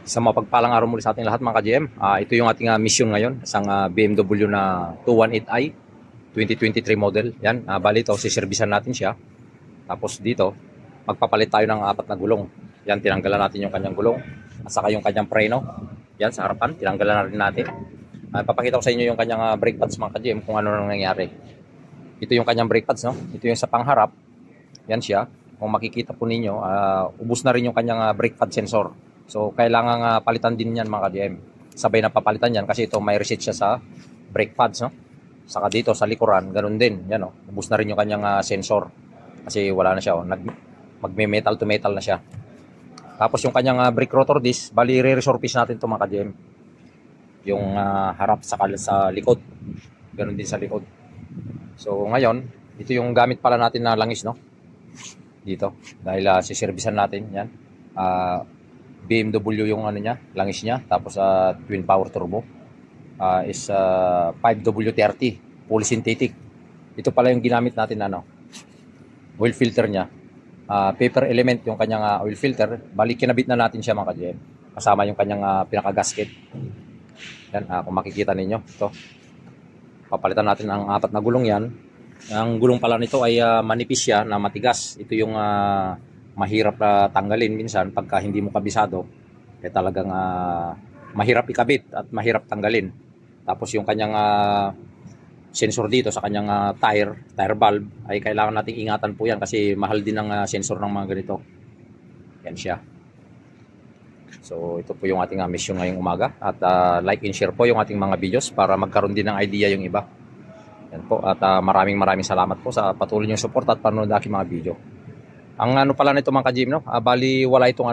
Sa mapagpalang araw muli sa ating lahat mga ka-GM. Ito yung ating mission ngayon, isang BMW na 218i 2023 model. Yan, bali ito, siservisan natin siya. Tapos dito, magpapalit tayo ng 4 na gulong. Yan, tinanggalan natin yung kanyang gulong at saka yung kanyang preno. Yan, sa harapan, tinanggalan na rin natin. Papakita ko sa inyo yung kanyang brake pads mga ka-GM kung ano nang nangyari. Ito yung kanyang brake pads, no? Ito yung sa pangharap. Yan siya. Kung makikita po ninyo, ubos na rin yung kanyang brake pad sensor. So, kailangan palitan din yan mga ka-GM. Sabay na papalitan yan kasi ito may reset siya sa brake pads, no? Saka dito sa likuran, ganun din. Yan, no? Ubos na rin yung kanyang sensor. Kasi wala na siya, oh. Magme-metal to metal na siya. Tapos yung kanyang brake rotor disc, bali re-resurface natin ito mga ka-GM. Yung harap sa likod. Ganun din sa likod. So, ngayon, ito yung gamit pala natin na langis, no? Dito. Dahil siservisan natin, yan. BMW yung ano niya, langis niya, tapos twin power turbo is 5W30 fully synthetic. Ito pala yung ginamit natin oil filter niya, paper element yung kanyang oil filter. Balik kinabit na natin siya mga ka-GM, kasama yung kanyang pinaka gasket. Yan, kung makikita ninyo ito, papalitan natin ang 4 na gulong yan. Ang gulong pala nito ay manipis siya na matigas. Ito yung mahirap tanggalin minsan pagka hindi mo kabisado, kaya talagang mahirap ikabit at mahirap tanggalin. Tapos yung kanyang sensor dito sa kanyang tire valve ay kailangan nating ingatan po yan kasi mahal din ang sensor ng mga ganito. Yan siya. So ito po yung ating mission ngayong umaga at like and share po yung ating mga videos para magkaroon din ng idea yung iba. Yan po at maraming salamat po sa patuloy niyong support at panonood ng aking mga video. Ang ano pala nito mga ka-GM, no? Bali wala itong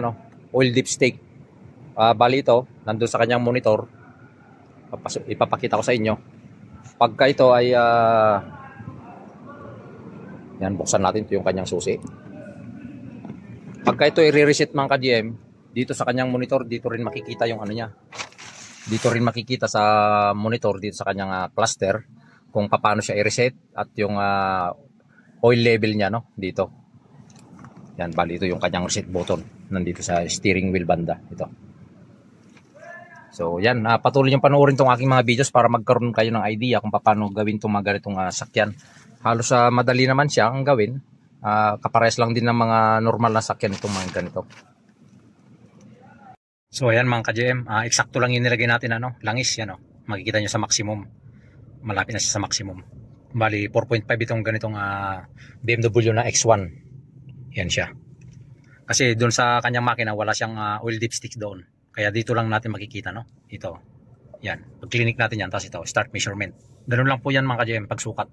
oil dipstick. Bali ito, nandun sa kanyang monitor. Ipapakita ko sa inyo. Pagka ito ay yan, buksan natin ito yung kanyang susi. Pagka ito i-reset mga ka-GM, dito sa kanyang monitor, dito rin makikita yung ano niya. Dito rin makikita sa monitor, dito sa kanyang cluster, kung paano siya i-reset at yung oil level niya, no? Dito. Yan, bali ito yung kanyang reset button. Nandito sa steering wheel banda. Ito. So, yan. Patuloy nyo panoorin itong aking mga videos para magkaroon kayo ng idea kung paano gawin itong mga ganitong sakyan. Halos madali naman siya ang gawin. Kapares lang din ng mga normal na sakyan itong mga ganito. So, ayan mga ka-GM. Eksakto lang yung nilagay natin. Langis. Yan, makikita nyo sa maximum. Malapit na siya sa maximum. Bali, 4.5 itong ganitong BMW na X1. Yan siya. Kasi doon sa kanyang makina wala siyang oil dipstick doon. Kaya dito lang natin makikita, no? Ito. Yan. Pag-clinic natin yan, tapos ito, start measurement. Ganun lang po yan mga ka-GM, pagsukat.